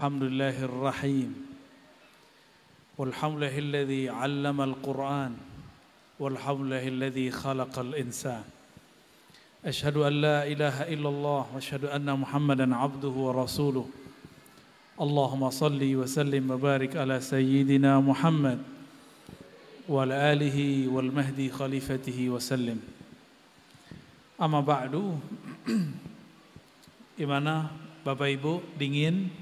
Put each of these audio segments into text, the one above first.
Alhamdulillahirrahim. Walhamdulillahilladzi 'allamal Qur'an. Walhamdulillahilladzi khalaqal insan. Asyhadu an la ilaha illallah wa asyhadu anna Muhammadan 'abduhu wa rasuluh. Allahumma salli wa sallim wa barik ala sayyidina Muhammad wa ala alihi wal mahdi khalifatihi wa sallim. Amma ba'du. Gimana Bapak Ibu, dingin?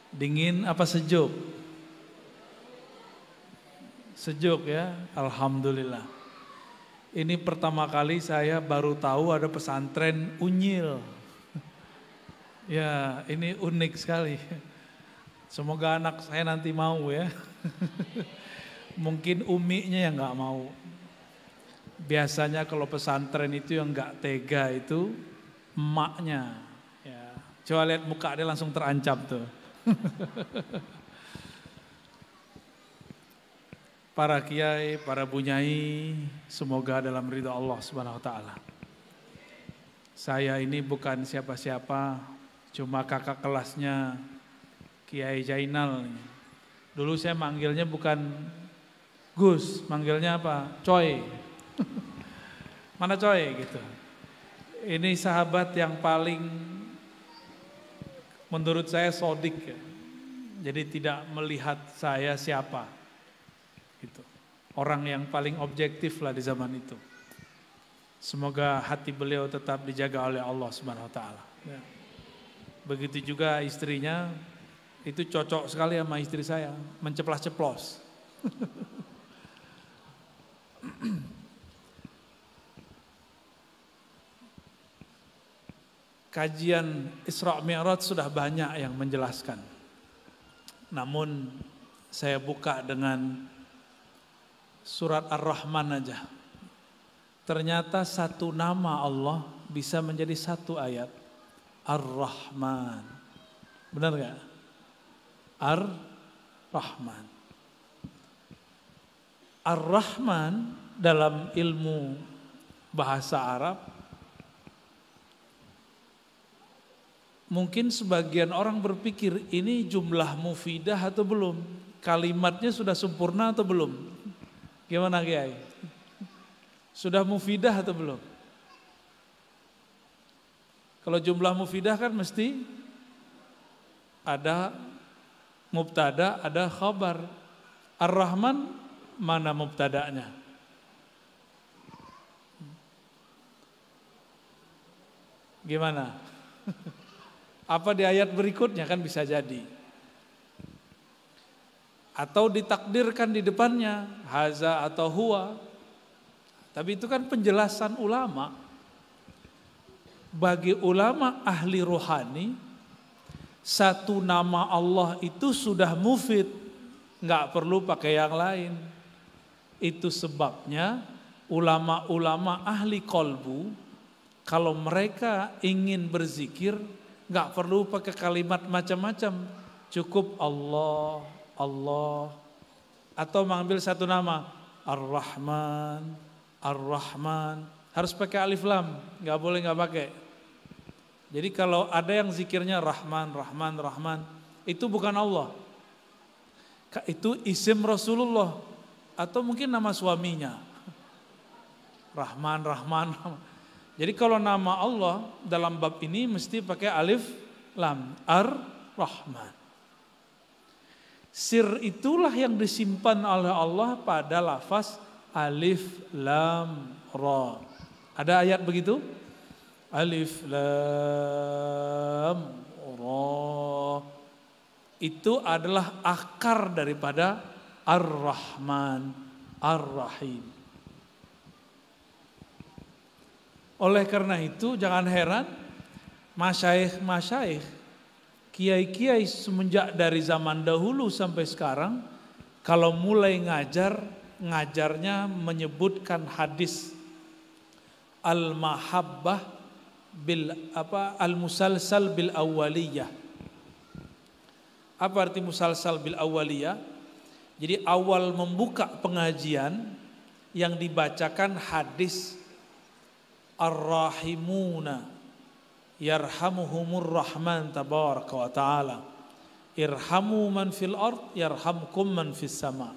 Dingin apa sejuk? Sejuk ya, alhamdulillah. Ini pertama kali saya baru tahu ada pesantren Unyil. Ya, ini unik sekali. Semoga anak saya nanti mau ya. Mungkin uminya yang nggak mau. Biasanya kalau pesantren itu yang nggak tega itu emaknya. Ya, coba lihat muka dia langsung terancam tuh. Para kiai, para bunyai, semoga dalam ridha Allah Subhanahu wa taala. Saya ini bukan siapa-siapa, cuma kakak kelasnya Kiai Jainal. Dulu saya manggilnya bukan Gus, manggilnya apa? Coy. Mana Coy gitu. Ini sahabat yang paling menurut saya sodik ya. Jadi tidak melihat saya siapa gitu. Orang yang paling objektif lah di zaman itu. Semoga hati beliau tetap dijaga oleh Allah Subhanahu wa taala ya. Begitu juga istrinya, itu cocok sekali sama istri saya, menceplas-ceplos. Kajian Isra Mi'raj sudah banyak yang menjelaskan. Namun saya buka dengan surat Ar-Rahman aja. Ternyata satu nama Allah bisa menjadi satu ayat. Ar-Rahman. Benar gak? Ar-Rahman. Ar-Rahman dalam ilmu bahasa Arab, mungkin sebagian orang berpikir ini jumlah mufidah atau belum? Kalimatnya sudah sempurna atau belum? Gimana Kiai? Sudah mufidah atau belum? Kalau jumlah mufidah kan mesti ada mubtada, ada khabar. Ar-Rahman mana mubtadanya? Gimana? Apa di ayat berikutnya kan bisa jadi. Atau ditakdirkan di depannya haza atau huwa. Tapi itu kan penjelasan ulama. Bagi ulama ahli rohani, satu nama Allah itu sudah mufid, nggak perlu pakai yang lain. Itu sebabnya ulama-ulama ahli kolbu, kalau mereka ingin berzikir, nggak perlu pakai kalimat macam-macam, cukup Allah, Allah, atau mengambil satu nama Ar-Rahman, Ar-Rahman, harus pakai alif lam, nggak boleh nggak pakai. Jadi kalau ada yang zikirnya Rahman, Rahman, Rahman, itu bukan Allah, itu isim Rasulullah atau mungkin nama suaminya, Rahman, Rahman, Rahman. Jadi kalau nama Allah dalam bab ini mesti pakai alif lam, Ar-Rahman. Sir itulah yang disimpan oleh Allah pada lafaz alif lam ra. Ada ayat begitu? Alif lam ra. Itu adalah akar daripada Ar-Rahman, Ar-Rahim. Oleh karena itu jangan heran masyaikh-masyaikh, kiai-kiai semenjak dari zaman dahulu sampai sekarang, kalau mulai ngajarnya menyebutkan hadis al-mahabbah bil al-musalsal bil awwaliyah. Apa arti musalsal bil awwaliyah? Jadi awal membuka pengajian yang dibacakan hadis Ar-Rahimuna yarhamuhumur rahman tabaraka wa ta'ala. Irhamu man fil ard yarhamkum man fis sama.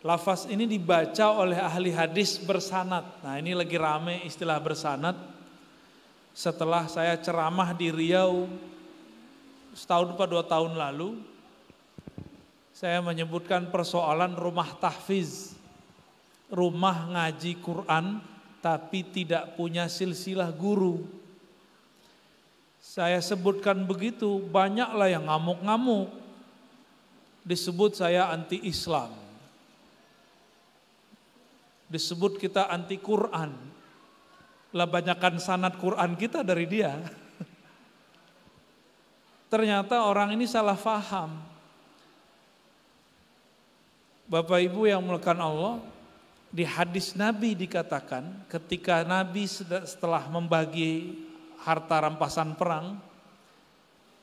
Lafaz ini dibaca oleh ahli hadis bersanad. Nah, ini lagi rame istilah bersanad. Setelah saya ceramah di Riau setahun atau 2 tahun lalu, saya menyebutkan persoalan rumah tahfiz, rumah ngaji Quran tapi tidak punya silsilah guru. Saya sebutkan begitu, banyaklah yang ngamuk-ngamuk. Disebut saya anti Islam. Disebut kita anti Quran. Lah banyakkan sanad Quran kita dari dia. Ternyata orang ini salah faham. Bapak Ibu yang mulakan Allah, di hadis Nabi dikatakan ketika Nabi setelah membagi harta rampasan perang,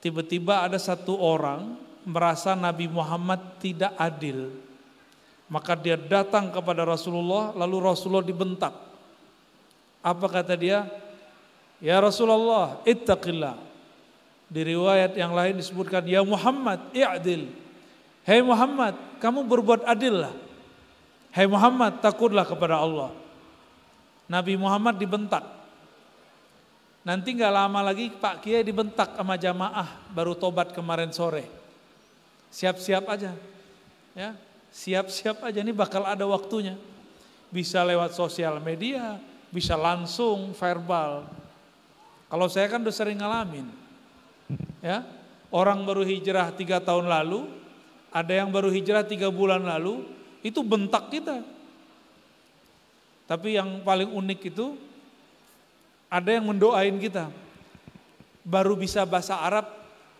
tiba-tiba ada satu orang merasa Nabi Muhammad tidak adil. Maka dia datang kepada Rasulullah, lalu Rasulullah dibentak. Apa kata dia? Ya Rasulullah, ittaqillah. Di riwayat yang lain disebutkan, ya Muhammad, i'dil. Hei Muhammad, kamu berbuat adil lah. Hei Muhammad, takutlah kepada Allah. Nabi Muhammad dibentak. Nanti gak lama lagi Pak Kiai dibentak sama jamaah baru tobat kemarin sore. Siap-siap aja. Ya, siap-siap aja, ini bakal ada waktunya. Bisa lewat sosial media, bisa langsung verbal. Kalau saya kan udah sering ngalamin. Ya, orang baru hijrah 3 tahun lalu, ada yang baru hijrah 3 bulan lalu, itu bentak kita. Tapi yang paling unik itu, ada yang mendoain kita. Baru bisa bahasa Arab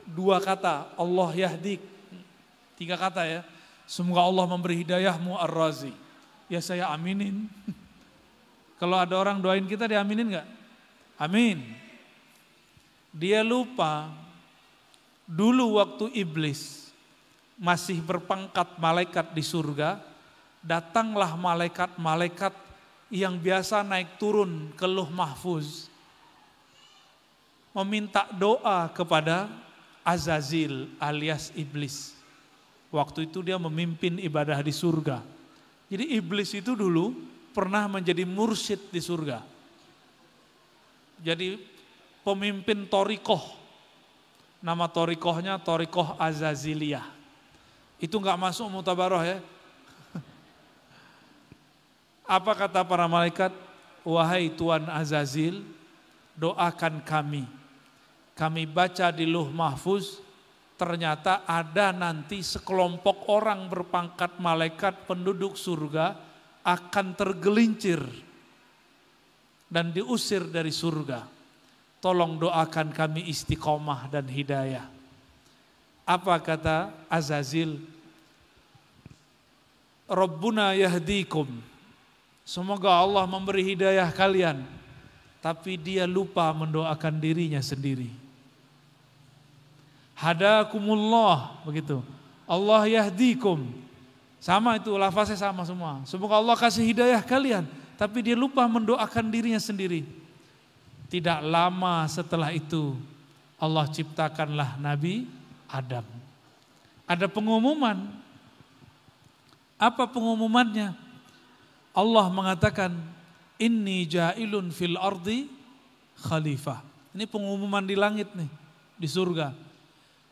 2 kata, Allah yahdik. 3 kata ya, semoga Allah memberi hidayahmu ar-razi. Ya saya aminin. Kalau ada orang doain kita, diaminin gak? Amin. Dia lupa, dulu waktu iblis masih berpangkat malaikat di surga, datanglah malaikat-malaikat yang biasa naik turun ke Lauh Mahfuz, meminta doa kepada Azazil alias iblis. Waktu itu dia memimpin ibadah di surga. Jadi iblis itu dulu pernah menjadi mursyid di surga. Jadi pemimpin torikoh, nama torikohnya torikoh Azaziliyah. Itu gak masuk mutabaroh ya. Apa kata para malaikat? Wahai Tuan Azazil, doakan kami. Kami baca di Lauh Mahfuz, ternyata ada nanti sekelompok orang berpangkat malaikat penduduk surga akan tergelincir dan diusir dari surga. Tolong doakan kami istiqomah dan hidayah. Apa kata Azazil? Rabbuna yahdikum. Semoga Allah memberi hidayah kalian. Tapi dia lupa mendoakan dirinya sendiri. Hadakumullah, begitu. Allah yahdikum. Sama itu, lafaznya sama semua. Semoga Allah kasih hidayah kalian. Tapi dia lupa mendoakan dirinya sendiri. Tidak lama setelah itu Allah ciptakanlah Nabi Adam. Ada pengumuman. Apa pengumumannya? Allah mengatakan, inni ja'ilun fil ardi khalifah. Ini pengumuman di langit nih, di surga.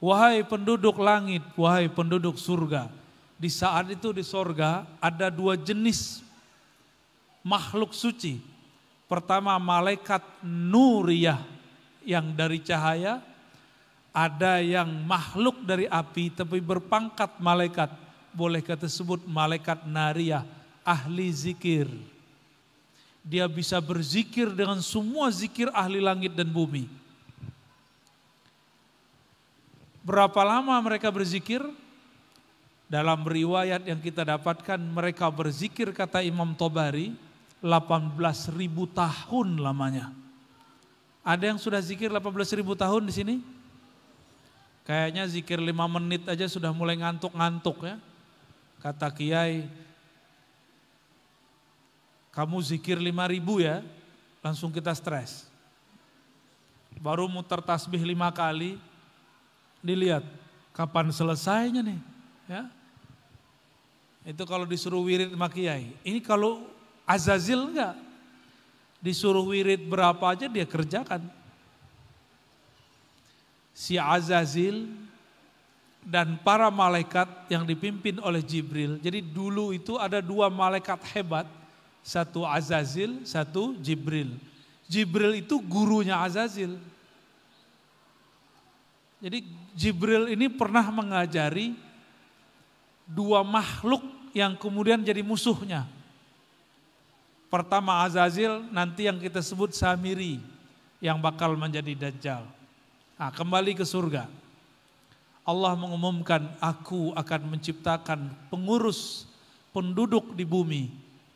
Wahai penduduk langit, wahai penduduk surga. Di saat itu di surga ada 2 jenis makhluk suci. Pertama malaikat nuriyah yang dari cahaya, ada yang makhluk dari api tapi berpangkat malaikat, boleh kita sebut malaikat nariyah, ahli zikir. Dia bisa berzikir dengan semua zikir ahli langit dan bumi. Berapa lama mereka berzikir? Dalam riwayat yang kita dapatkan mereka berzikir, kata Imam Tobari, 18.000 tahun lamanya. Ada yang sudah zikir 18.000 tahun di sini? Kayaknya zikir 5 menit aja sudah mulai ngantuk-ngantuk ya. Kata Kiai, kamu zikir 5.000 ya, langsung kita stres. baru muter tasbih 5 kali, dilihat kapan selesainya nih. Ya. Itu kalau disuruh wirid sama kiai. Ini kalau Azazil enggak, disuruh wirid berapa aja dia kerjakan. Si Azazil dan para malaikat yang dipimpin oleh Jibril. Jadi dulu itu ada 2 malaikat hebat, satu Azazil, satu Jibril. Jibril itu gurunya Azazil. Jadi Jibril ini pernah mengajari 2 makhluk yang kemudian jadi musuhnya. Pertama Azazil, nanti yang kita sebut Samiri, yang bakal menjadi Dajjal. Nah, kembali ke surga. Allah mengumumkan, aku akan menciptakan pengurus penduduk di bumi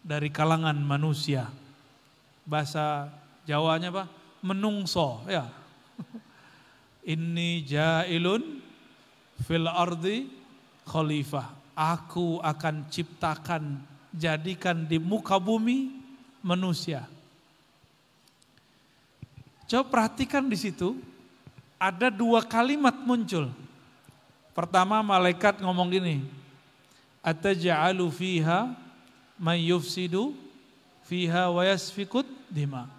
dari kalangan manusia. Bahasa Jawanya apa? Menungso, ya. Inni ja'ilun fil ardi khalifah. Aku akan ciptakan, jadikan di muka bumi manusia. Coba perhatikan di situ, ada 2 kalimat muncul. Pertama malaikat ngomong gini, ataj'alu fiha may yufsidu fiha wa yasfikut dima.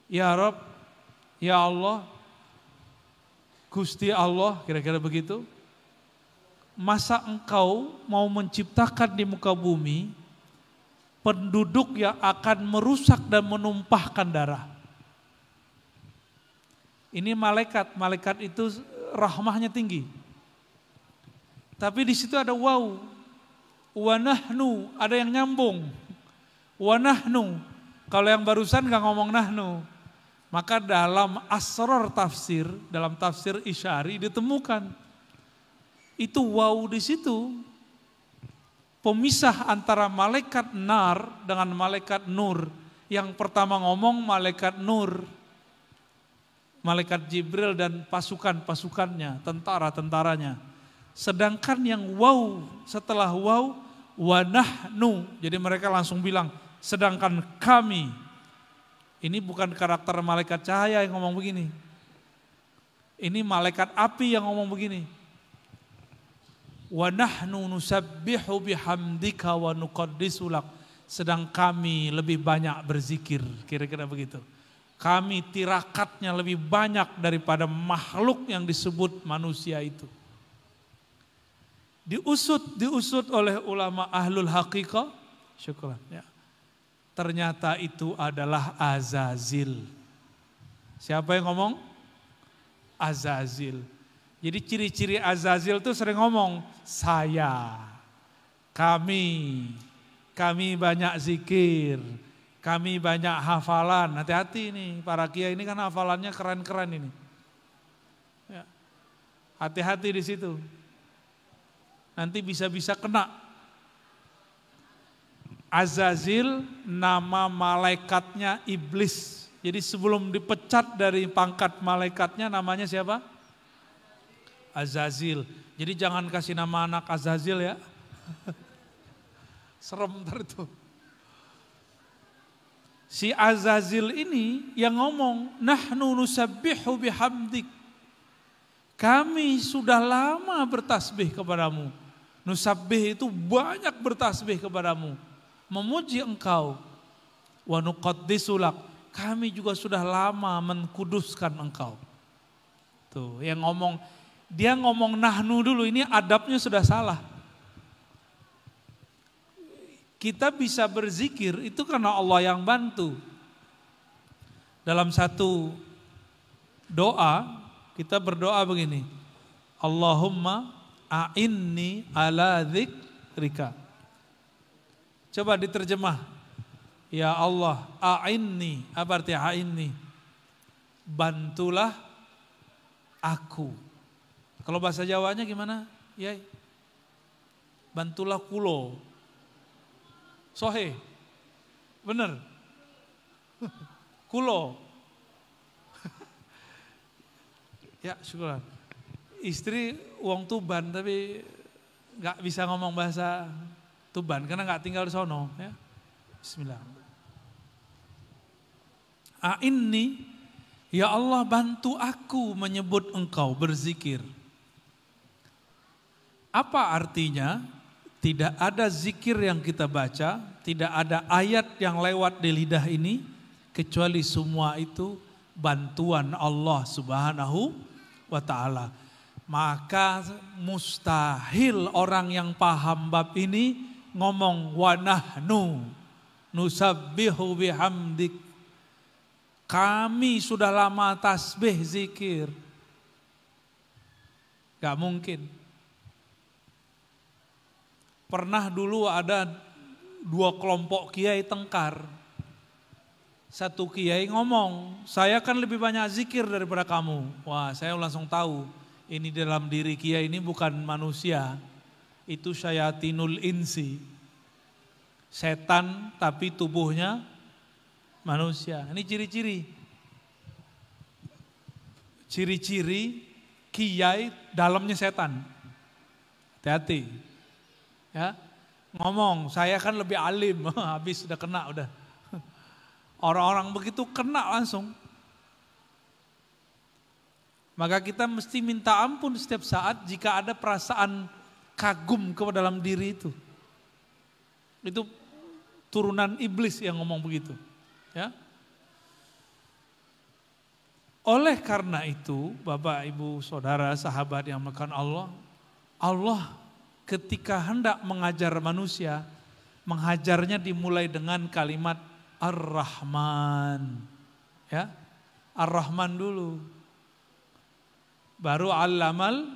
Ya Rabb, ya Allah, Gusti Allah, kira-kira begitu. Masa engkau mau menciptakan di muka bumi penduduk yang akan merusak dan menumpahkan darah? Ini malaikat itu rahmahnya tinggi. Tapi di situ ada waw, wa nahnu, ada yang nyambung. Wa nahnu, kalau yang barusan gak ngomong nahnu. Maka dalam asrar tafsir, dalam tafsir Isyari ditemukan itu waw di situ pemisah antara malaikat nar dengan malaikat nur. Yang pertama ngomong malaikat nur, malaikat Jibril dan pasukan-pasukannya, tentara-tentaranya. Sedangkan yang waw, setelah waw, wa nahnu, jadi mereka langsung bilang, sedangkan kami. Ini bukan karakter malaikat cahaya yang ngomong begini. Ini malaikat api yang ngomong begini. Wa nahnu nusabbihu bihamdika wa nuqaddisu lak. Sedang kami lebih banyak berzikir, kira-kira begitu. Kami tirakatnya lebih banyak daripada makhluk yang disebut manusia itu. Diusut oleh ulama ahlul haqiqah. Syukran ya. Ternyata itu adalah Azazil. Siapa yang ngomong? Azazil. Jadi ciri-ciri Azazil itu sering ngomong, saya, kami banyak zikir, kami banyak hafalan. Hati-hati nih, para kiai ini kan hafalannya keren-keren ini. Ya. Hati-hati di situ. Nanti bisa-bisa kena. Azazil nama malaikatnya iblis. Jadi sebelum dipecat dari pangkat malaikatnya namanya siapa? Azazil. Jadi jangan kasih nama anak Azazil ya. Serem ntar itu. Si Azazil ini yang ngomong, nahnu nusabbihu bihamdik. Kami sudah lama bertasbih kepadamu. Nusabbih itu banyak bertasbih kepadamu. Memuji engkau. Wa nuqaddisu lak. Kami juga sudah lama mengkuduskan engkau. Tuh, yang ngomong, dia ngomong nahnu dulu, ini adabnya sudah salah. Kita bisa berzikir itu karena Allah yang bantu. Dalam satu doa, kita berdoa begini. Allahumma a'inni ala dzikrika. Coba diterjemah. Ya Allah, a'inni, apa arti a'inni? Bantulah aku. Kalau bahasa Jawanya gimana? Ya, bantulah kulo. Sohe, bener. Kulo. Ya, syukur. Istri uang Tuban tapi nggak bisa ngomong bahasa Tuban karena nggak tinggal di sono. Ya. Bismillah. Ini Ya Allah, bantu aku menyebut Engkau, berzikir. Apa artinya? Tidak ada zikir yang kita baca, tidak ada ayat yang lewat di lidah ini, kecuali semua itu bantuan Allah Subhanahu wa ta'ala. Maka mustahil orang yang paham bab ini ngomong wa nahnu nusabbihu bihamdik. Kami sudah lama tasbih zikir. Gak mungkin. Pernah dulu ada 2 kelompok kiai tengkar. Satu kiai ngomong, saya kan lebih banyak zikir daripada kamu. Wah, saya langsung tahu, ini dalam diri kiai ini bukan manusia. Itu syayatinul insi. Setan tapi tubuhnya manusia. Ini ciri-ciri. Ciri-ciri kiai dalamnya setan. Hati-hati. Ya, ngomong, saya kan lebih alim, habis udah kena udah. Orang-orang begitu kena langsung. Maka kita mesti minta ampun setiap saat jika ada perasaan kagum ke dalam diri itu. Itu turunan iblis yang ngomong begitu. Ya. Oleh karena itu, Bapak, Ibu, Saudara, sahabat yang melakukan Allah ketika hendak mengajar manusia, mengajarnya dimulai dengan kalimat Ar-Rahman. Ya, Ar-Rahman dulu. Baru Allamal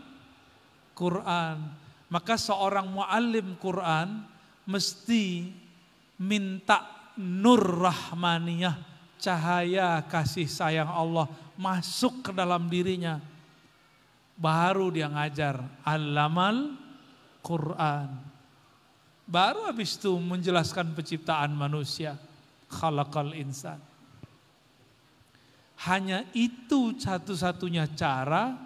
Quran. Maka seorang muallim Quran mesti minta nur rahmaniyah, cahaya kasih sayang Allah masuk ke dalam dirinya. Baru dia ngajar Allamal Quran. Baru habis itu menjelaskan penciptaan manusia. Khalaqal insan. Hanya itu satu-satunya cara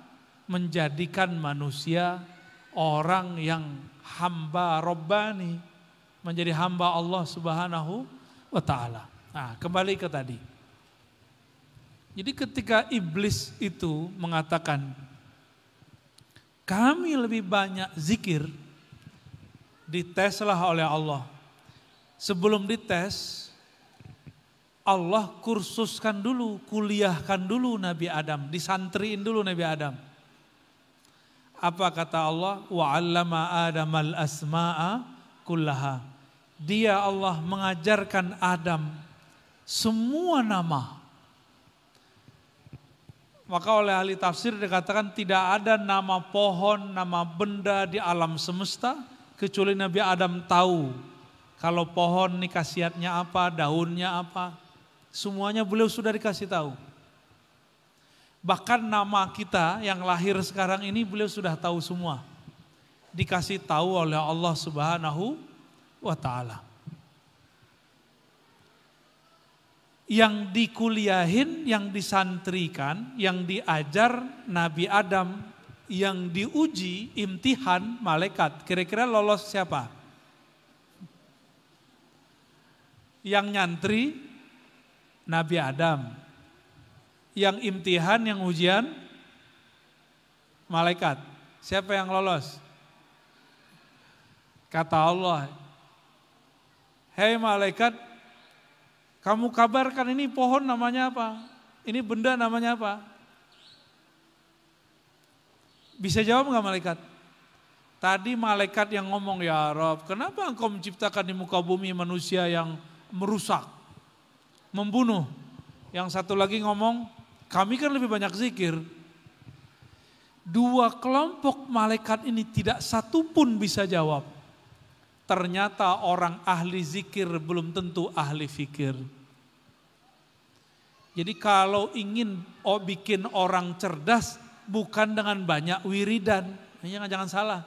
menjadikan manusia orang yang hamba Rabbani. Menjadi hamba Allah Subhanahu wa ta'ala. Nah, kembali ke tadi. Jadi ketika iblis itu mengatakan, kami lebih banyak zikir, diteslah oleh Allah. Sebelum dites, Allah kursuskan dulu, kuliahkan dulu Nabi Adam, disantriin dulu Nabi Adam. Apa kata Allah? Wa 'allama Adamal asma'a kullaha. Dia Allah mengajarkan Adam semua nama. Maka oleh ahli tafsir dikatakan tidak ada nama pohon, nama benda di alam semesta kecuali Nabi Adam tahu. Kalau pohon ini khasiatnya apa, daunnya apa, semuanya beliau sudah dikasih tahu. Bahkan nama kita yang lahir sekarang ini beliau sudah tahu semua. Dikasih tahu oleh Allah Subhanahu wa ta'ala. Yang dikuliahin, yang disantrikan, yang diajar Nabi Adam, yang diuji, imtihan malaikat. Kira-kira lolos siapa? Yang nyantri Nabi Adam. Yang imtihan, yang ujian malaikat. Siapa yang lolos? Kata Allah, hei malaikat, kamu kabarkan ini pohon namanya apa? Ini benda namanya apa? Bisa jawab enggak malaikat? Tadi malaikat yang ngomong, ya Rabb, kenapa engkau menciptakan di muka bumi manusia yang merusak, membunuh? Yang satu lagi ngomong, kami kan lebih banyak zikir. Dua kelompok malaikat ini tidak satu pun bisa jawab. Ternyata orang ahli zikir belum tentu ahli fikir. Jadi kalau ingin bikin orang cerdas, bukan dengan banyak wiridan. Jangan salah.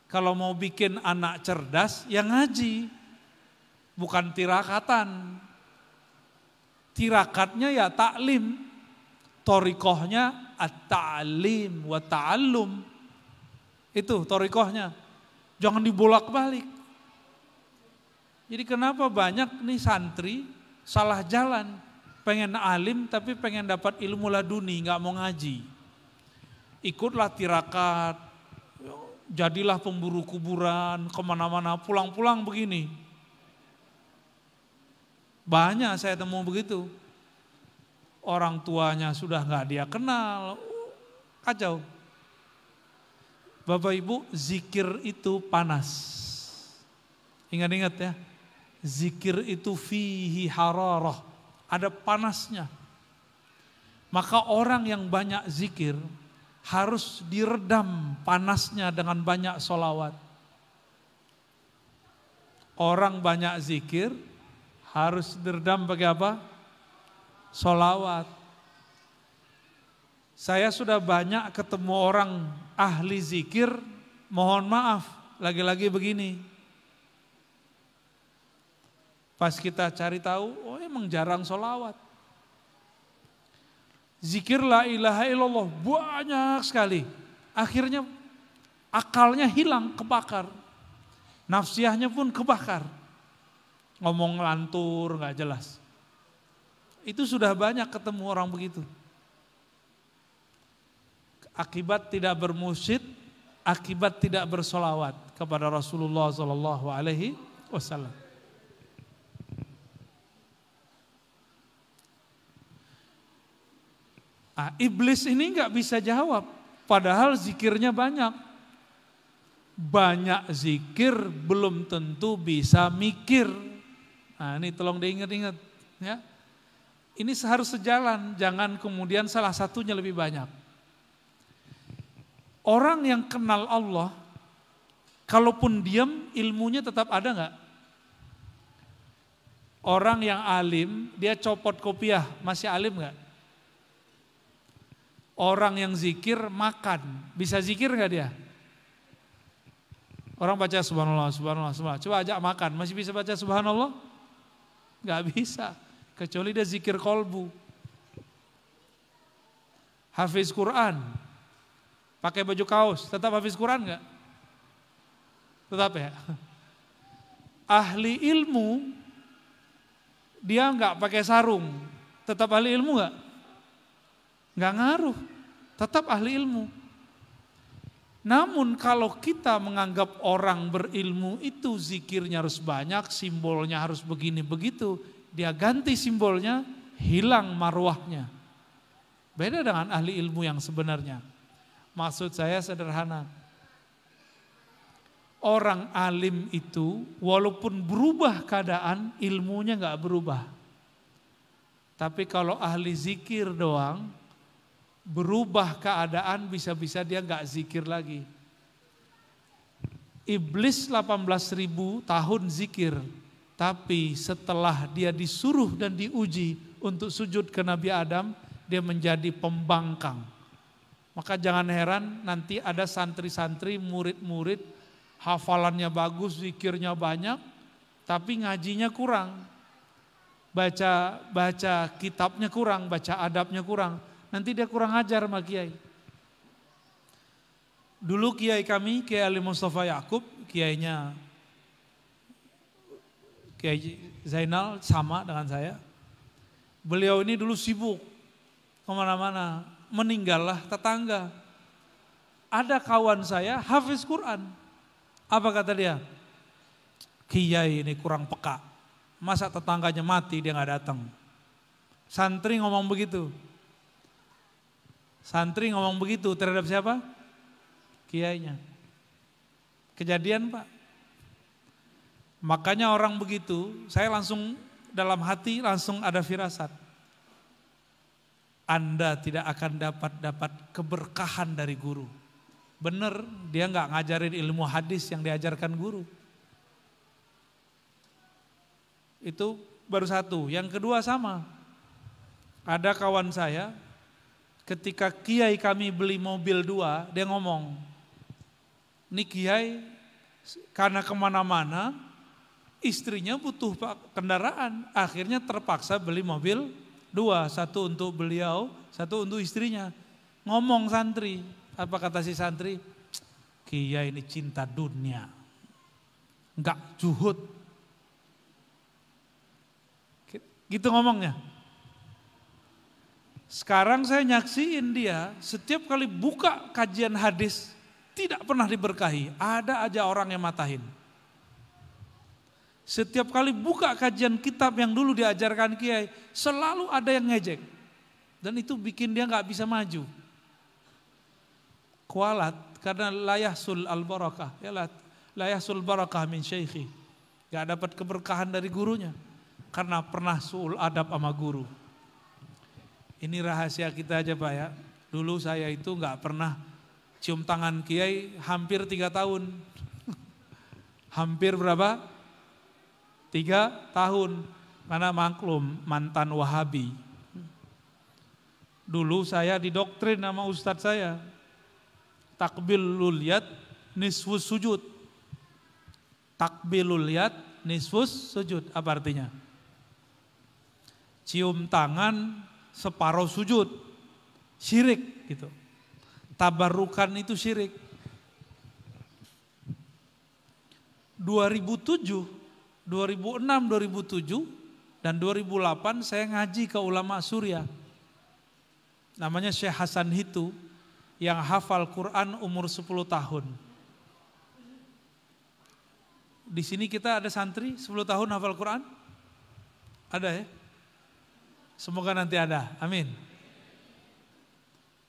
Kalau mau bikin anak cerdas, ya ngaji. Bukan tirakatan. Tirakatnya ya taklim. Torikohnya at-ta'lim wa ta'allum. Itu torikohnya. Jangan dibolak-balik. Jadi kenapa banyak nih santri salah jalan. pengen alim tapi pengen dapat ilmu laduni, nggak mau ngaji. Ikutlah tirakat, jadilah pemburu kuburan, kemana-mana, pulang-pulang begini. Banyak saya temu begitu. Orang tuanya sudah nggak dia kenal, kacau. Bapak Ibu, zikir itu panas. Ingat-ingat ya, zikir itu fihi hararah, ada panasnya. Maka orang yang banyak zikir harus diredam panasnya dengan banyak sholawat. Orang banyak zikir harus diredam pakai apa? Sholawat. Saya sudah banyak ketemu orang ahli zikir, mohon maaf, lagi-lagi begini. Pas kita cari tahu, oh emang jarang sholawat. Zikir la ilaha illallah banyak sekali. Akhirnya akalnya hilang, kebakar. Nafsiyahnya pun kebakar. Ngomong lantur, gak jelas. Itu sudah banyak ketemu orang begitu. Akibat tidak bermusyid, akibat tidak bersolawat kepada Rasulullah SAW. Nah, iblis ini nggak bisa jawab, padahal zikirnya banyak. Banyak zikir belum tentu bisa mikir. Nah, ini tolong diingat-ingat, ya. Ini harus sejalan, jangan kemudian salah satunya lebih banyak. Orang yang kenal Allah, kalaupun diam, ilmunya tetap ada nggak? Orang yang alim, dia copot kopiah, masih alim nggak? Orang yang zikir makan, bisa zikir nggak dia? Orang baca subhanallah, subhanallah, subhanallah. Coba ajak makan, masih bisa baca subhanallah? Nggak bisa, kecuali dia zikir kolbu. Hafiz Quran, pakai baju kaos, tetap hafiz Quran nggak? Tetap ya. Ahli ilmu, dia nggak pakai sarung, tetap ahli ilmu nggak? Nggak ngaruh, tetap ahli ilmu. Namun kalau kita menganggap orang berilmu itu zikirnya harus banyak, simbolnya harus begini begitu, dia ganti simbolnya, hilang marwahnya. Beda dengan ahli ilmu yang sebenarnya. Maksud saya sederhana. Orang alim itu walaupun berubah keadaan, ilmunya nggak berubah. Tapi kalau ahli zikir doang, berubah keadaan, bisa-bisa dia nggak zikir lagi. Iblis 18.000 tahun zikir, tapi setelah dia disuruh dan diuji untuk sujud ke Nabi Adam, dia menjadi pembangkang. Maka jangan heran nanti ada santri-santri, murid-murid, hafalannya bagus, zikirnya banyak, tapi ngajinya kurang. Baca kitabnya kurang, baca adabnya kurang. Nanti dia kurang ajar sama kiai. Dulu kiai kami, Kiai Ali Mustafa Yakub, kiainya Kiai Zainal sama dengan saya. Beliau ini dulu sibuk kemana-mana, meninggallah tetangga. Ada kawan saya hafiz Quran. Apa kata dia? Kiai ini kurang peka. Masa tetangganya mati dia nggak datang. Santri ngomong begitu. Santri ngomong begitu terhadap siapa? Kiainya. Kejadian Pak. Makanya orang begitu, saya langsung dalam hati langsung ada firasat. Anda tidak akan dapat keberkahan dari guru. Benar, dia nggak ngajarin ilmu hadis yang diajarkan guru. Itu baru satu. Yang kedua sama. Ada kawan saya, ketika kiai kami beli mobil 2, dia ngomong, ini kiai karena kemana-mana, istrinya butuh kendaraan, akhirnya terpaksa beli mobil 2, satu untuk beliau, satu untuk istrinya. Ngomong santri, apa kata si santri? Kiai ini cinta dunia, enggak zuhud. Gitu ngomongnya. Sekarang saya nyaksiin dia setiap kali buka kajian hadis tidak pernah diberkahi. Ada aja orang yang matahin. Setiap kali buka kajian kitab yang dulu diajarkan kiai selalu ada yang ngejek. Dan itu bikin dia nggak bisa maju. Kualat karena layahsul al-barakah. Ya layahsul barakah min syekhi. Gak dapat keberkahan dari gurunya. Karena pernah su'ul adab sama guru. Ini rahasia kita aja Pak ya. Dulu saya itu gak pernah cium tangan kiai hampir 3 tahun. Hampir berapa? 3 tahun. Karena maklum mantan Wahabi. Dulu saya didoktrin sama ustadz saya. Takbilul yad nisfus sujud. Takbilul yad nisfus sujud. Apa artinya? Cium tangan separuh sujud. Syirik gitu. Tabarukan itu syirik. 2007, 2006, 2007 dan 2008 saya ngaji ke ulama Suriah. Namanya Syekh Hasan Hitu yang hafal Quran umur 10 tahun. Di sini kita ada santri 10 tahun hafal Quran? Ada ya? Semoga nanti ada, amin.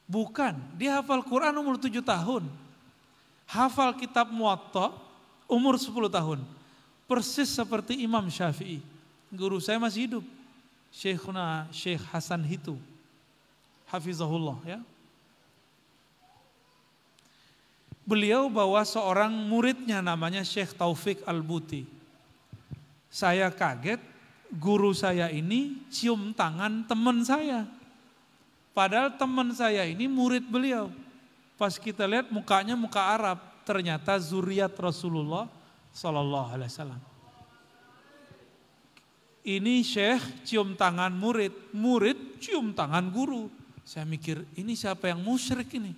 Bukan, dia hafal Quran umur 7 tahun. Hafal kitab Muwatta umur 10 tahun. Persis seperti Imam Syafi'i. Guru saya masih hidup. Syekhuna Syekh Hasan Hitu. Hafizahullah ya. Beliau bawa seorang muridnya namanya Syekh Taufik Al-Buti. Saya kaget, guru saya ini cium tangan teman saya. Padahal teman saya ini murid beliau. Pas kita lihat mukanya muka Arab, ternyata zuriat Rasulullah Sallallahu Alaihi Wasallam. Ini Syekh cium tangan murid, murid cium tangan guru. Saya mikir ini siapa yang musyrik ini?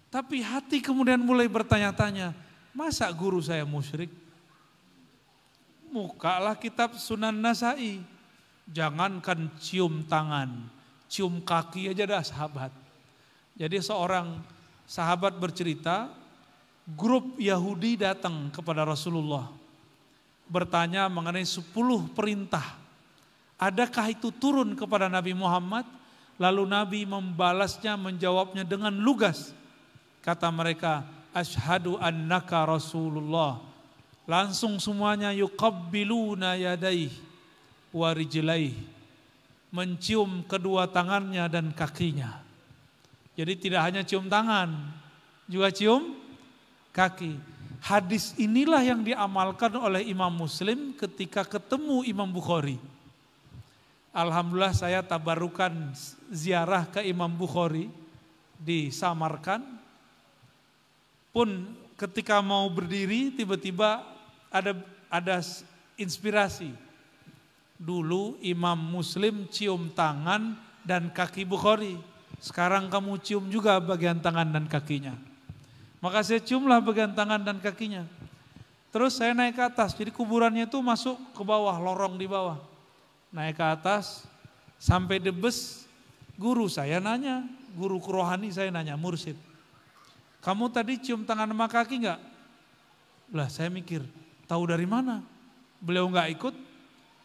Tapi hati kemudian mulai bertanya-tanya, masa guru saya musyrik? Mukalah kitab Sunan Nasai. Jangankan cium tangan, cium kaki aja dah sahabat. Jadi seorang sahabat bercerita, grup Yahudi datang kepada Rasulullah. Bertanya mengenai 10 perintah. Adakah itu turun kepada Nabi Muhammad? Lalu Nabi membalasnya, menjawabnya dengan lugas. Kata mereka, asyhadu annaka Rasulullah. Langsung semuanya yuqabbiluna yadaih wa rijlaih. Mencium kedua tangannya dan kakinya. Jadi tidak hanya cium tangan, juga cium kaki. Hadis inilah yang diamalkan oleh Imam Muslim ketika ketemu Imam Bukhari. Alhamdulillah saya tabarukan ziarah ke Imam Bukhari di Samarkand. Pun ketika mau berdiri tiba-tiba ada inspirasi. Dulu Imam Muslim cium tangan dan kaki Bukhari. Sekarang kamu cium juga bagian tangan dan kakinya. Maka saya ciumlah bagian tangan dan kakinya. Terus saya naik ke atas. Jadi kuburannya itu masuk ke bawah, lorong di bawah. Naik ke atas sampai debes, guru saya nanya, guru rohani saya nanya, mursyid. Kamu tadi cium tangan sama kaki enggak? Lah saya mikir, tahu dari mana? Beliau enggak ikut,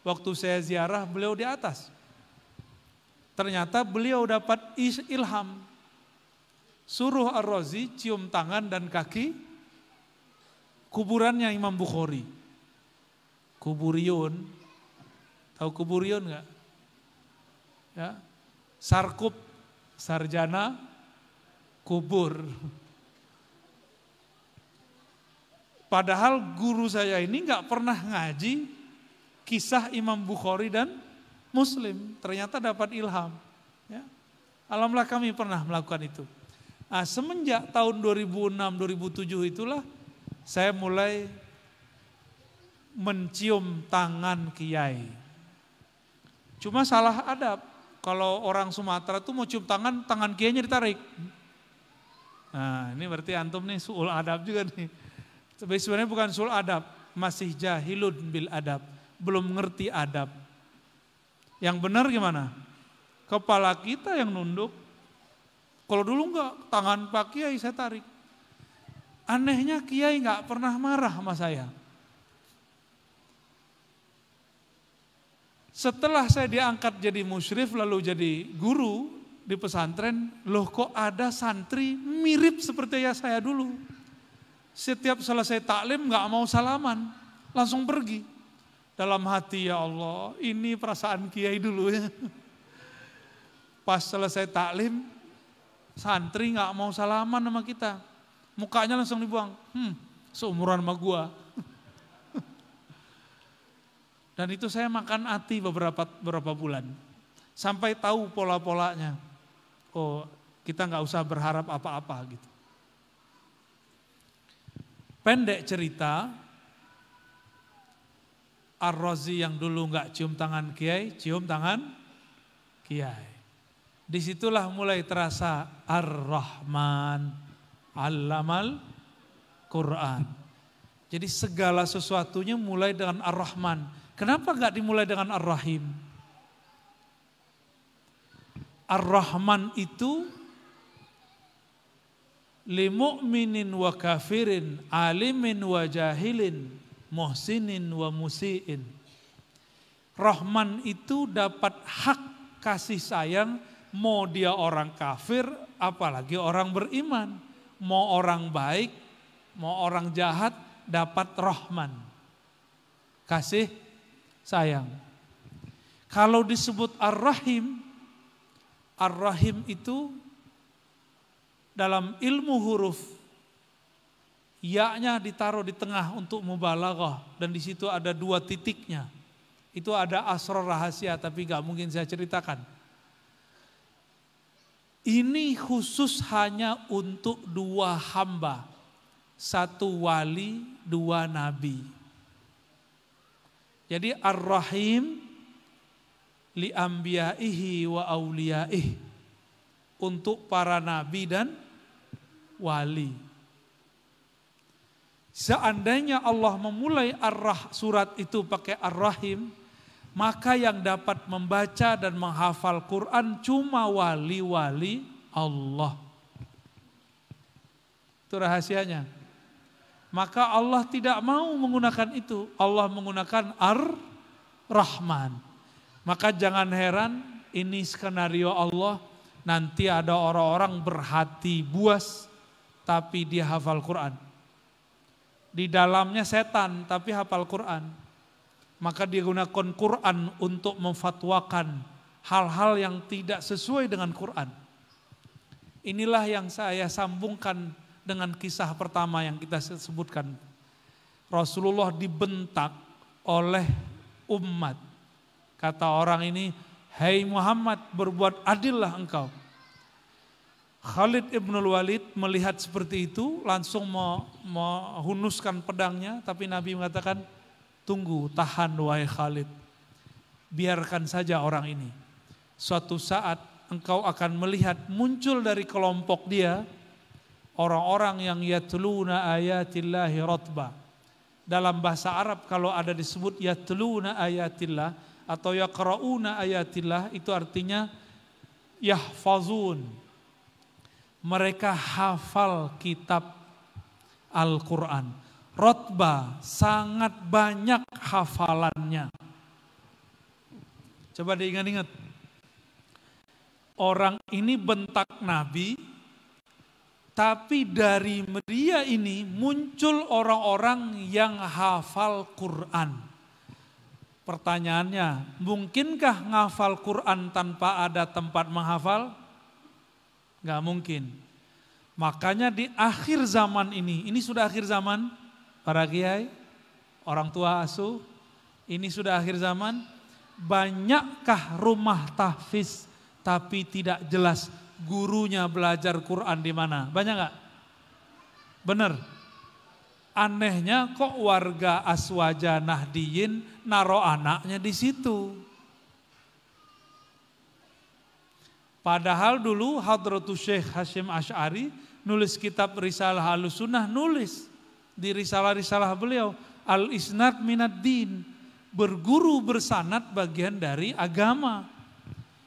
waktu saya ziarah beliau di atas. Ternyata beliau dapat ilham. Suruh Ar-Razi cium tangan dan kaki kuburannya Imam Bukhari. Kuburion, tahu kuburion enggak? Ya. Sarkup, sarjana, kubur. Padahal guru saya ini enggak pernah ngaji kisah Imam Bukhari dan Muslim. Ternyata dapat ilham. Ya. Alhamdulillah kami pernah melakukan itu. Nah, semenjak tahun 2006-2007 itulah saya mulai mencium tangan kiai. Cuma salah adab. Kalau orang Sumatera tuh mau cium tangan, tangan kiainya ditarik. Nah ini berarti antum nih su'ul adab juga nih. Tapi sebenarnya bukan su'ul adab, masih jahilun bil adab. Belum ngerti adab. Yang benar gimana? kepala kita yang nunduk. Kalau dulu enggak, tangan Pak Kiai saya tarik. Anehnya Kiai enggak pernah marah sama saya. Setelah saya diangkat jadi musyrif lalu jadi guru di pesantren, loh kok ada santri mirip seperti ya saya dulu. Setiap selesai taklim enggak mau salaman, langsung pergi. Dalam hati, ya Allah, ini perasaan Kiai dulu ya. Pas selesai taklim, santri nggak mau salaman sama kita. Mukanya langsung dibuang. Seumuran sama gua. Dan itu saya makan hati beberapa bulan. Sampai tahu pola-polanya. Oh, kita nggak usah berharap apa-apa gitu. Pendek cerita, Ar-Razi yang dulu nggak cium tangan Kiai, cium tangan Kiai. Disitulah mulai terasa Ar-Rahman, Allamal Quran. Jadi segala sesuatunya mulai dengan Ar-Rahman. Kenapa nggak dimulai dengan Ar-Rahim? Ar-Rahman itu li mu'minin wa kafirin, alimin wa jahilin, muhsinin wa musiin. Rahman itu dapat hak kasih sayang, mau dia orang kafir, apalagi orang beriman. Mau orang baik, mau orang jahat, dapat Rahman. Kasih sayang. Kalau disebut Ar-Rahim, Ar-Rahim itu dalam ilmu huruf, ya-nya ditaruh di tengah untuk mubalaghah dan di situ ada 2 titiknya. Itu ada asrar rahasia tapi gak mungkin saya ceritakan. Ini khusus hanya untuk 2 hamba. 1 wali, 2 nabi. Jadi Ar-Rahim li anbiya'ihi wa awliya'ihi. Untuk para nabi dan wali. Seandainya Allah memulai surat itu pakai Ar-Rahim, maka yang dapat membaca dan menghafal Quran cuma wali-wali Allah. Itu rahasianya. Maka Allah tidak mau menggunakan itu. Allah menggunakan Ar-Rahman. Maka jangan heran ini skenario Allah. Nanti ada orang-orang berhati buas tapi dia hafal Quran. Di dalamnya setan tapi hafal Quran. Maka dia gunakan Quran untuk memfatwakan hal-hal yang tidak sesuai dengan Quran. Inilah yang saya sambungkan dengan kisah pertama yang kita sebutkan. Rasulullah dibentak oleh umat. Kata orang ini, "Hai Muhammad, berbuat adillah engkau." Khalid ibn Walid melihat seperti itu langsung menghunuskan pedangnya, tapi Nabi mengatakan, "Tunggu, tahan wahai Khalid. Biarkan saja orang ini. Suatu saat engkau akan melihat muncul dari kelompok dia orang-orang yang yatluna ayatillahi ratba." Dalam bahasa Arab kalau ada disebut yatluna ayatillah atau yaqrauna ayatillah itu artinya yahfazun. Mereka hafal kitab Al-Quran. Rotbah, sangat banyak hafalannya. Coba diingat-ingat. Orang ini bentak Nabi, tapi dari dia ini muncul orang-orang yang hafal Quran. Pertanyaannya, mungkinkah ngafal Quran tanpa ada tempat menghafal? Gak mungkin. Makanya di akhir zaman ini sudah akhir zaman, para kiai, orang tua asuh, ini sudah akhir zaman. Banyakkah rumah tahfiz tapi tidak jelas gurunya belajar Quran di mana? Banyak gak? Bener. Anehnya kok warga Aswaja Nahdiyin naruh anaknya di situ. Padahal dulu Hadratus Syekh Hasyim Asy'ari nulis kitab Risalah Ahlussunnah, nulis di risalah-risalah beliau Al-Isnad Minad Din, berguru bersanad bagian dari agama.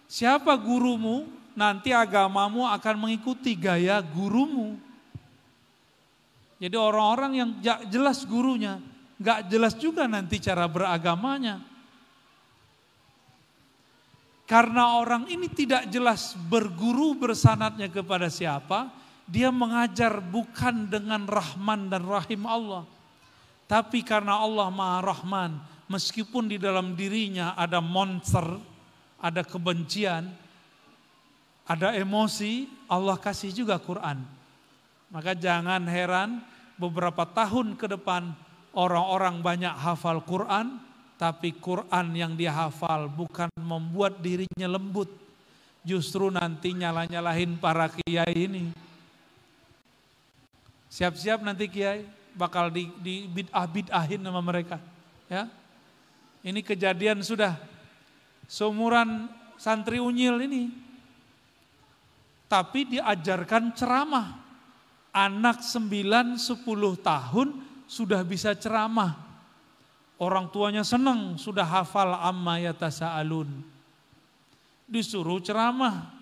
Siapa gurumu, nanti agamamu akan mengikuti gaya gurumu. Jadi orang-orang yang jelas gurunya, gak jelas juga nanti cara beragamanya. Karena orang ini tidak jelas berguru bersanadnya kepada siapa, dia mengajar bukan dengan Rahman dan Rahim Allah. Tapi karena Allah Maha Rahman, meskipun di dalam dirinya ada monster, ada kebencian, ada emosi, Allah kasih juga Quran. Maka jangan heran beberapa tahun ke depan orang-orang banyak hafal Quran, tapi Quran yang dia hafal bukan membuat dirinya lembut. Justru nanti nyala-nyalahin para kiai ini. Siap-siap nanti kiai bakal di bid'ah-bid'ahin sama mereka. Ya, ini kejadian sudah seumuran santri unyil ini. Tapi diajarkan ceramah. Anak 9-10 tahun sudah bisa ceramah. Orang tuanya senang sudah hafal amma yatasaalun. Disuruh ceramah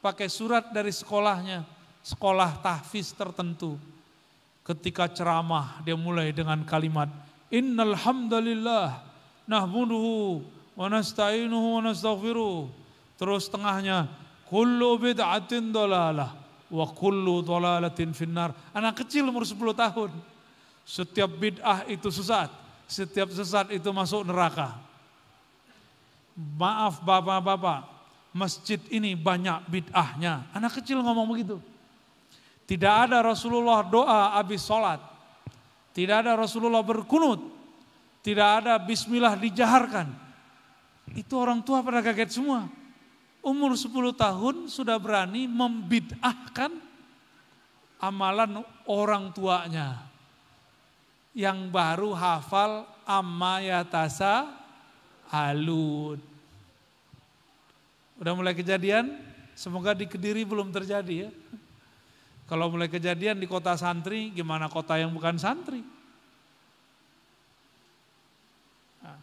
pakai surat dari sekolahnya, sekolah tahfiz tertentu. Ketika ceramah dia mulai dengan kalimat innal hamdalillah nahmuduhu wa nasta'inuhu wa nastaghfiruh. Terus tengahnya kullu bid'atin dhalalah wa kullu dhalalatin finnar. Anak kecil umur 10 tahun. Setiap bid'ah itu sesat, setiap sesat itu masuk neraka. Maaf bapak-bapak, masjid ini banyak bid'ahnya. Anak kecil ngomong begitu. Tidak ada Rasulullah doa habis sholat. Tidak ada Rasulullah berkunut. Tidak ada bismillah dijaharkan. Itu orang tua pada kaget semua. Umur 10 tahun sudah berani membid'ahkan amalan orang tuanya. Yang baru hafal amma yatasa alun. Udah mulai kejadian, semoga di Kediri belum terjadi ya. Kalau mulai kejadian di kota santri, gimana kota yang bukan santri? Nah,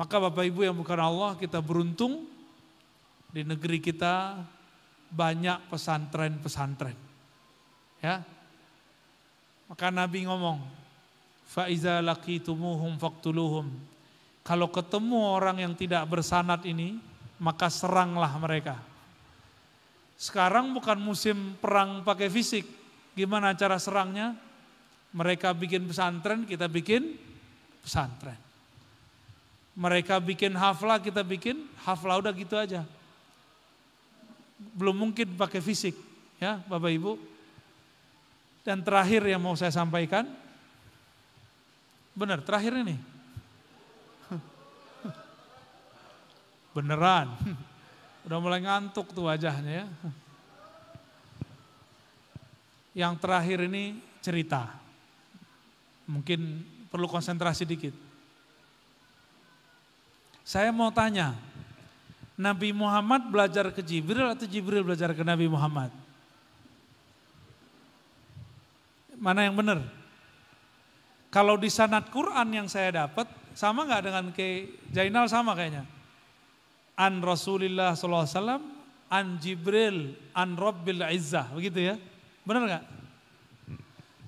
maka Bapak Ibu yang bukan Allah, kita beruntung di negeri kita banyak pesantren-pesantren. Ya. Maka Nabi ngomong, fa iza laqitumuhum faqtuluhum. Kalau ketemu orang yang tidak bersanad ini, maka seranglah mereka. Sekarang bukan musim perang pakai fisik. Gimana cara serangnya? Mereka bikin pesantren, kita bikin pesantren. Mereka bikin haflah, kita bikin haflah, udah gitu aja. Belum mungkin pakai fisik, ya Bapak Ibu. Dan terakhir yang mau saya sampaikan, benar terakhir ini. Beneran. Udah mulai ngantuk tuh wajahnya ya. Yang terakhir ini cerita. Mungkin perlu konsentrasi dikit. Saya mau tanya, Nabi Muhammad belajar ke Jibril atau Jibril belajar ke Nabi Muhammad? Mana yang benar? Kalau di sanad Quran yang saya dapat, sama nggak dengan ke Jainal, sama kayaknya. An Rasulillah SAW, an Jibril, an Rabbil Izzah, begitu ya? Benar nggak?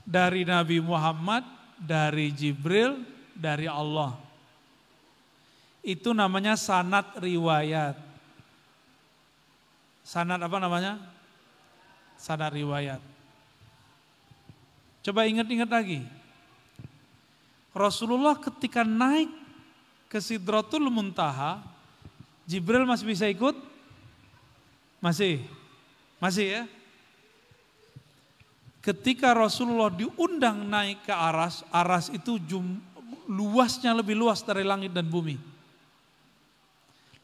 Dari Nabi Muhammad, dari Jibril, dari Allah. Itu namanya sanad riwayat. Sanad apa namanya? Sanad riwayat. Coba ingat-ingat lagi. Rasulullah ketika naik ke Sidratul Muntaha, Jibril masih bisa ikut? Masih ya? Ketika Rasulullah diundang naik ke Aras, Aras itu luasnya lebih luas dari langit dan bumi.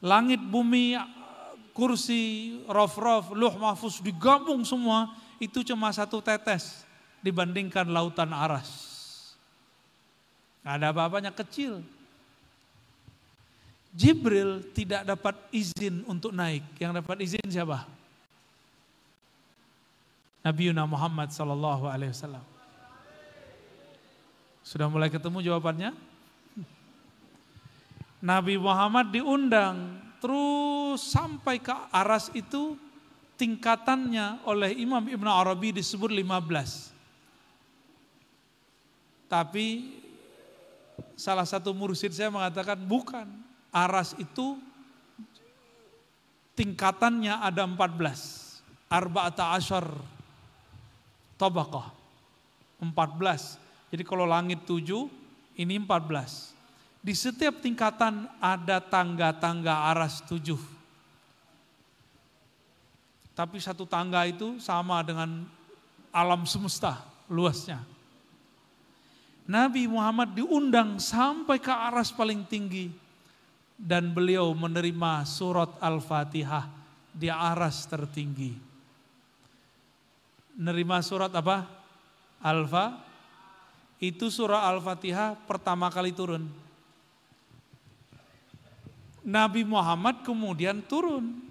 Langit, bumi, kursi, rof-rof, luh mahfuz digabung semua, itu cuma satu tetes dibandingkan lautan Aras. Gak ada apa-apanya, kecil. Jibril tidak dapat izin untuk naik. Yang dapat izin siapa? Nabi Muhammad SAW. Sudah mulai ketemu jawabannya? Nabi Muhammad diundang terus sampai ke aras itu tingkatannya oleh Imam Ibn Arabi disebut 15. Tapi salah satu mursyid saya mengatakan bukan, aras itu tingkatannya ada 14. Arba'ata asyar tabaqah. 14. Jadi kalau langit 7, ini 14. Di setiap tingkatan ada tangga-tangga aras 7. Tapi satu tangga itu sama dengan alam semesta luasnya. Nabi Muhammad diundang sampai ke aras paling tinggi. Dan beliau menerima surat Al-Fatihah di aras tertinggi. Menerima surat apa? Itu surah Al-Fatihah pertama kali turun. Nabi Muhammad kemudian turun.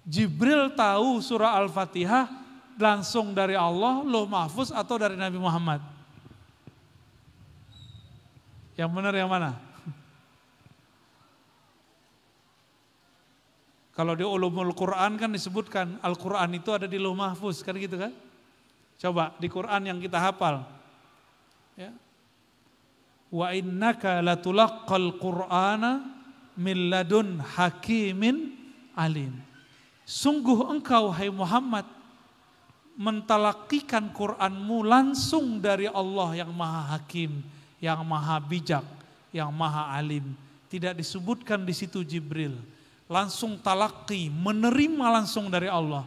Jibril tahu surah Al-Fatihah langsung dari Allah, Lauh Mahfuz atau dari Nabi Muhammad? Yang benar yang mana? Kalau di ulumul Quran kan disebutkan Al-Quran itu ada di Lauh Mahfuz, kan gitu kan? Coba di Quran yang kita hafal. Ya. Wa innaka latulaqqal Qur'ana min ladun hakimin alim. Sungguh engkau hai Muhammad mentalakikan Qur'anmu langsung dari Allah yang Maha Hakim, yang Maha Bijak, yang Maha Alim. Tidak disebutkan di situ Jibril. Langsung talaki, menerima langsung dari Allah.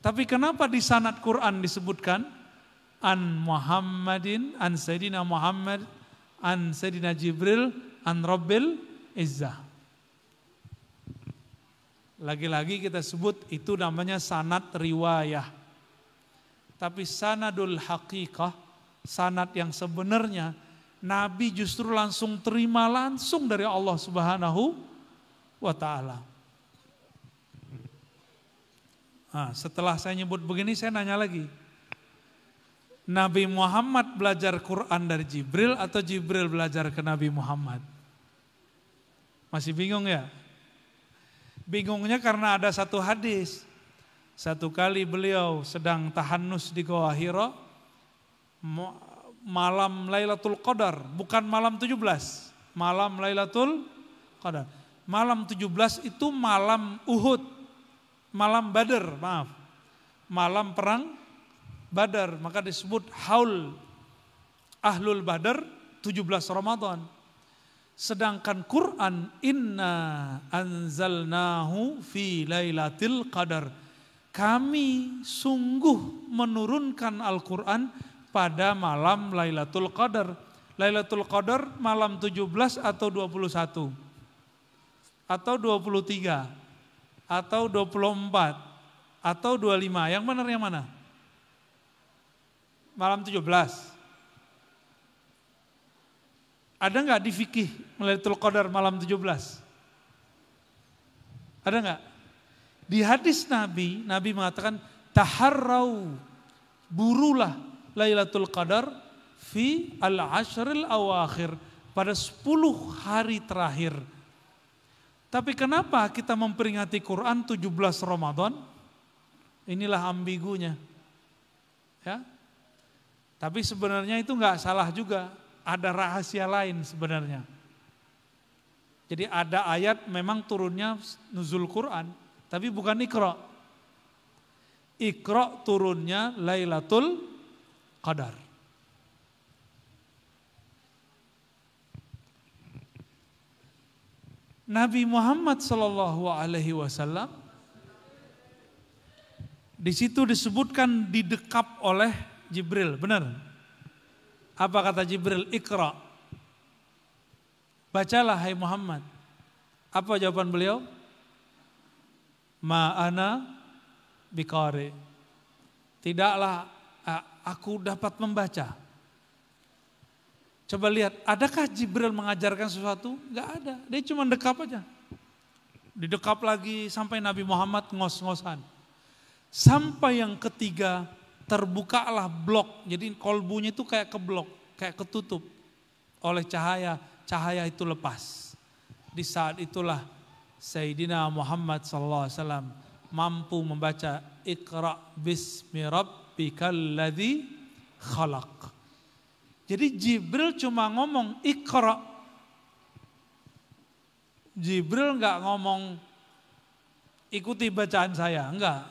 Tapi kenapa di sanad Quran disebutkan an Muhammadin, an Sayyidina Muhammad, an Sayyidina Jibril, an Rabbil Izzah. Lagi-lagi kita sebut itu namanya sanad riwayah. Tapi sanadul haqiqah, sanad yang sebenarnya Nabi justru langsung terima langsung dari Allah Subhanahu wa ta'ala. Nah, setelah saya nyebut begini saya nanya lagi. Nabi Muhammad belajar Quran dari Jibril atau Jibril belajar ke Nabi Muhammad? Masih bingung ya? Bingungnya karena ada satu hadis. Satu kali beliau sedang tahannus di Gua Hira, malam Lailatul Qadar, bukan malam 17, malam Lailatul Qadar. Malam 17 itu malam Uhud, malam Badar, maaf. Malam perang Badar, maka disebut haul Ahlul Badar 17 Ramadan. Sedangkan Quran inna anzalnahu fi lailatul qadar. Kami sungguh menurunkan Al-Quran pada malam Lailatul Qadar. Lailatul Qadar malam 17 atau 21? Atau 23? Atau 24? Atau 25? Yang benar yang mana? Malam 17. Ada nggak di fikih Lailatul Qadar malam 17? Ada nggak? Di hadis Nabi mengatakan taharrau, burulah Lailatul Qadar fi al-ashril awakhir, pada 10 hari terakhir. Tapi kenapa kita memperingati Quran 17 Ramadan? Inilah ambigunya. Ya. Tapi sebenarnya itu enggak salah juga, ada rahasia lain sebenarnya. Jadi ada ayat memang turunnya nuzul Quran, tapi bukan Iqra. Iqra turunnya Lailatul Qadar. Nabi Muhammad sallallahu alaihi wasallam di situ disebutkan didekap oleh Jibril, benar? Apa kata Jibril? Iqra. Bacalah hai Muhammad. Apa jawaban beliau? Ma ana biqari. Tidaklah aku dapat membaca. Coba lihat, adakah Jibril mengajarkan sesuatu? Enggak ada, dia cuma dekap aja. Didekap lagi sampai Nabi Muhammad ngos-ngosan. Sampai yang ketiga terbukalah blok, jadi kolbunya itu kayak keblok, kayak ketutup oleh cahaya. cahaya itu lepas. Di saat itulah Sayyidina Muhammad SAW mampu membaca Iqra bismi rabbikal ladzi khalaq. Jadi Jibril cuma ngomong Iqra. Jibril enggak ngomong ikuti bacaan saya, enggak.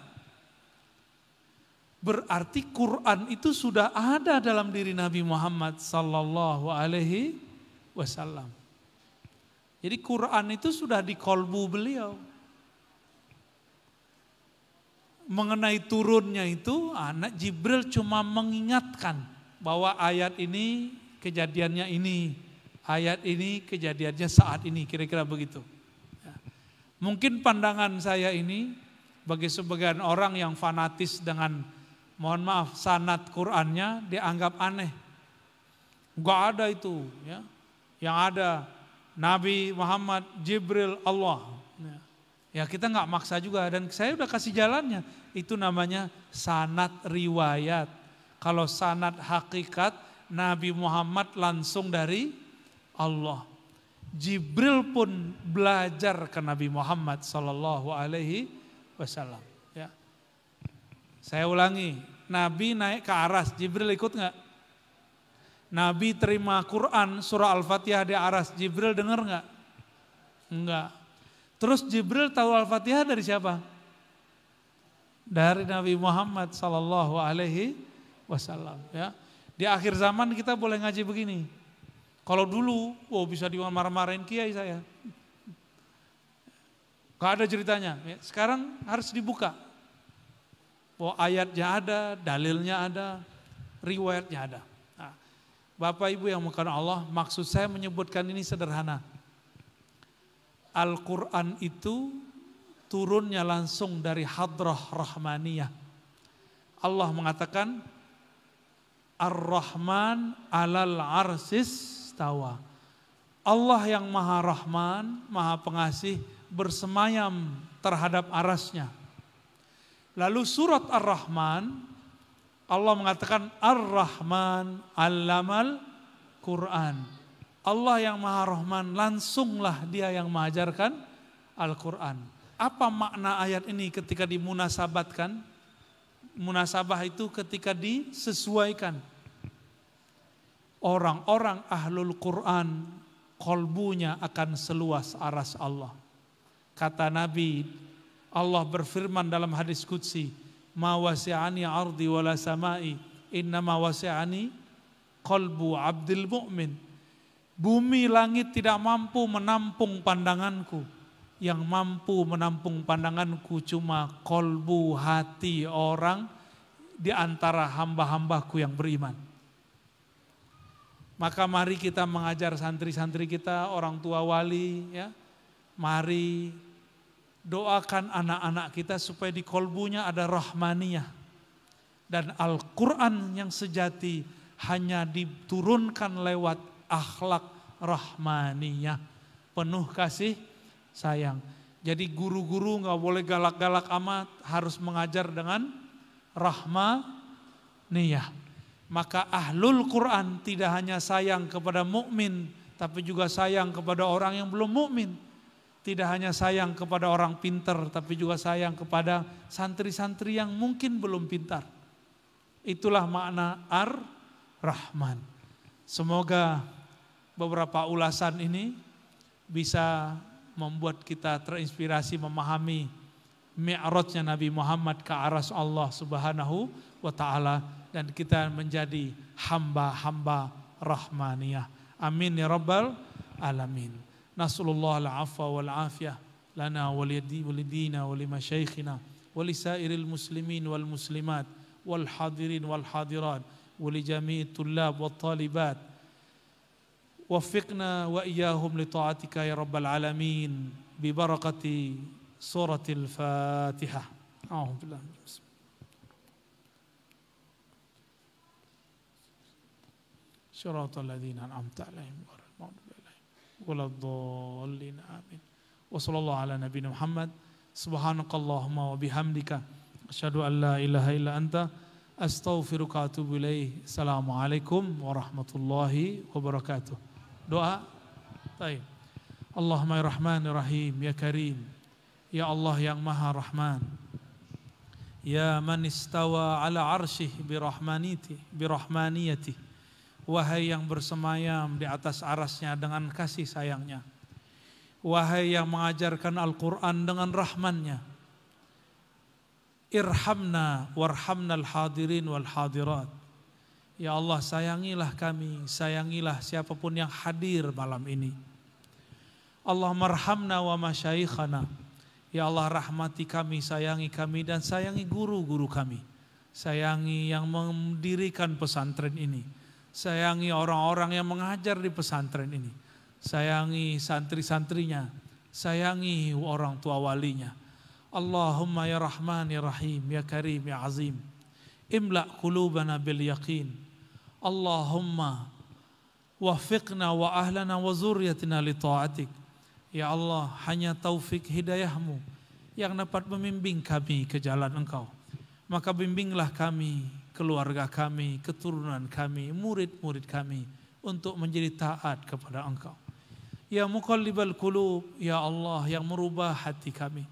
Berarti Quran itu sudah ada dalam diri Nabi Muhammad sallallahu alaihi wasallam. Jadi Quran itu sudah di kolbu beliau. Mengenai turunnya itu, anak Jibril cuma mengingatkan bahwa ayat ini kejadiannya ini, ayat ini kejadiannya saat ini, kira-kira begitu. Mungkin pandangan saya ini bagi sebagian orang yang fanatis dengan, mohon maaf, sanad Qur'annya dianggap aneh. Enggak ada itu, ya. Yang ada Nabi Muhammad, Jibril, Allah. Ya kita nggak maksa juga, dan saya udah kasih jalannya. Itu namanya sanad riwayat. Kalau sanad hakikat, Nabi Muhammad langsung dari Allah. Jibril pun belajar ke Nabi Muhammad sallallahu alaihi wasallam. Ya. Saya ulangi, Nabi naik ke aras, Jibril ikut nggak? Nabi terima Quran surah Al-Fatihah di aras, Jibril dengar nggak? Enggak. Terus Jibril tahu Al-Fatihah dari siapa? Dari Nabi Muhammad sallallahu alaihi wasallam. Ya. Di akhir zaman kita boleh ngaji begini. Kalau dulu, bisa dimarah-marahin kiai saya. Gak ada ceritanya. Sekarang harus dibuka. Ayatnya ada, dalilnya ada, riwayatnya ada. Nah, Bapak Ibu yang mengasihi Allah, maksud saya menyebutkan ini sederhana. Al-Quran itu turunnya langsung dari hadrah rahmaniyah. Allah mengatakan, Ar-Rahman alal arsis tawa. Allah yang maha rahman, maha pengasih, bersemayam terhadap arasnya. Lalu surat Ar-Rahman, Allah mengatakan Ar-Rahman allamal Quran. Allah yang maha rahman, langsunglah dia yang mengajarkan Al-Quran. Apa makna ayat ini ketika dimunasabatkan? Munasabah itu ketika disesuaikan. Orang-orang ahlul Quran kolbunya akan seluas aras Allah. Kata Nabi, Allah berfirman dalam hadis qudsi, ma wasi'ani ardi wala samai, innama wasi'ani qalbu abdil mu'min. Bumi langit tidak mampu menampung pandanganku. Yang mampu menampung pandanganku cuma kolbu hati orang di antara hamba-hambaku yang beriman. Maka mari kita mengajar santri-santri kita, orang tua wali, ya. Mari doakan anak-anak kita supaya di kolbunya ada rahmaniyah. Dan Al-Quran yang sejati hanya diturunkan lewat akhlak rahmaniyah. Penuh kasih sayang. Jadi guru-guru gak boleh galak-galak amat, harus mengajar dengan rahmaniyah. Maka ahlul Quran tidak hanya sayang kepada mukmin, tapi juga sayang kepada orang yang belum mukmin. Tidak hanya sayang kepada orang pintar, tapi juga sayang kepada santri-santri yang mungkin belum pintar. Itulah makna Ar-Rahman. Semoga beberapa ulasan ini bisa membuat kita terinspirasi memahami mi'rajnya Nabi Muhammad ke aras Allah Subhanahu wa ta'ala, dan kita menjadi hamba-hamba rahmaniyah. Amin ya rabbal alamin. Nasallallahu al-afwa wal afiyah lana wa lidina wa limasyaikhina wa lisairil muslimin wal muslimat wal hadirin wal hadirat wa li jami'it tullab wat talibat. Waffiqna wa iyyahum li ta'atika ya rabbal alamin bi barakati suratil Fatihah. A'udzu billahi صراط الذين أنعمت عليهم غير المغضوب عليهم ولا الضالين آمين وصلى الله على نبينا محمد سبحانك اللهم وبحمدك أشهد أن لا إله إلا أنت أستغفرك وأتوب إليه. السلام عليكم ورحمة الله وبركاته. Doa Baik. Allahumma ya Rahman ya Rahim ya Karim. Ya Allah yang Maha Rahman. Ya man istawa ala arsyih birahmaniyati. Wahai yang bersemayam di atas arasnya dengan kasih sayangnya. Wahai yang mengajarkan Al-Quran dengan rahmannya. Irhamna warhamnal hadirin wal hadirat. Ya Allah, sayangilah kami, sayangilah siapapun yang hadir malam ini. Allahumma arhamna wa masyaikhana. Ya Allah, rahmati kami, sayangi kami, dan sayangi guru-guru kami. Sayangi yang mendirikan pesantren ini. Sayangi orang-orang yang mengajar di pesantren ini. Sayangi santri-santrinya. Sayangi orang tua walinya. Allahumma ya Rahman ya Rahim ya Karim ya Azim. Imla' qulubana bil yaqin. Allahumma waffiqna wa ahlana wa zurriyatina li ta'atik. Ya Allah, hanya taufik hidayahmu yang dapat membimbing kami ke jalan Engkau. Maka bimbinglah kami, keluarga kami, keturunan kami, murid-murid kami untuk menjadi taat kepada Engkau. Ya muqallibal qulub, ya Allah yang merubah hati kami.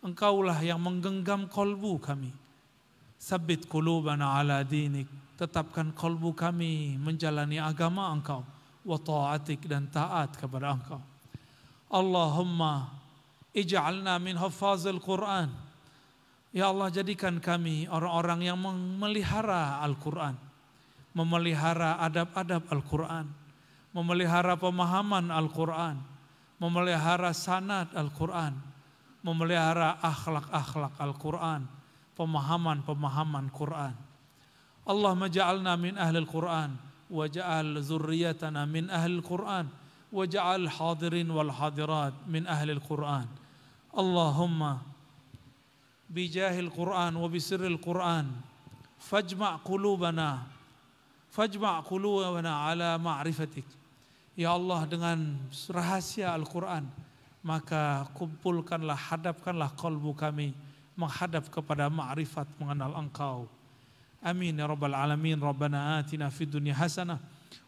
Engkaulah yang menggenggam kolbu kami. Sabbit qulubana ala dinik. Tetapkan kolbu kami menjalani agama Engkau. Wa ta'atik, dan taat kepada Engkau. Allahumma ij'alna min hafazil Quran. Ya Allah, jadikan kami orang-orang yang memelihara Al-Quran. Memelihara adab-adab Al-Quran. Memelihara pemahaman Al-Quran. Memelihara sanad Al-Quran. Memelihara akhlak-akhlak Al-Quran. Pemahaman-pemahaman Quran. Allahumma ja'alna min ahli Al-Quran. Waj'al zurriyatana min ahli Al-Quran. Waj'al hadirin wal hadirat min ahli Al-Quran. Allahumma bijahil Quran wa bisirril Quran fajma' qulubana ala ma'rifatik. Ya Allah, dengan rahasia Al-Quran, maka kumpulkanlah, hadapkanlah kalbu kami menghadap kepada ma'rifat, mengenal Engkau. Amin ya rabbal alamin. Rabbana atina fid dunya hasanah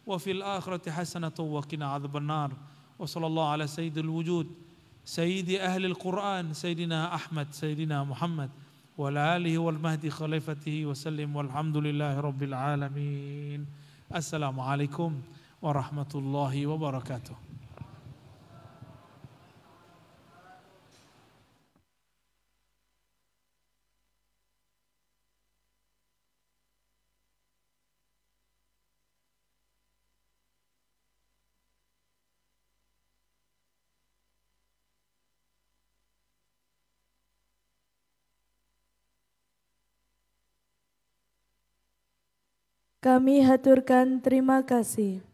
wa fil akhirati hasanatan wa qina adzabannar. Wa sallallahu ala sayyidil wujud sayyidi ahli al-Quran sayyidina Ahmad sayyidina Muhammad wa ala alihi wal mahdi khalifatihi wa sallim walhamdulillahi rabbil alamin. Assalamualaikum warahmatullahi wabarakatuh. Kami haturkan terima kasih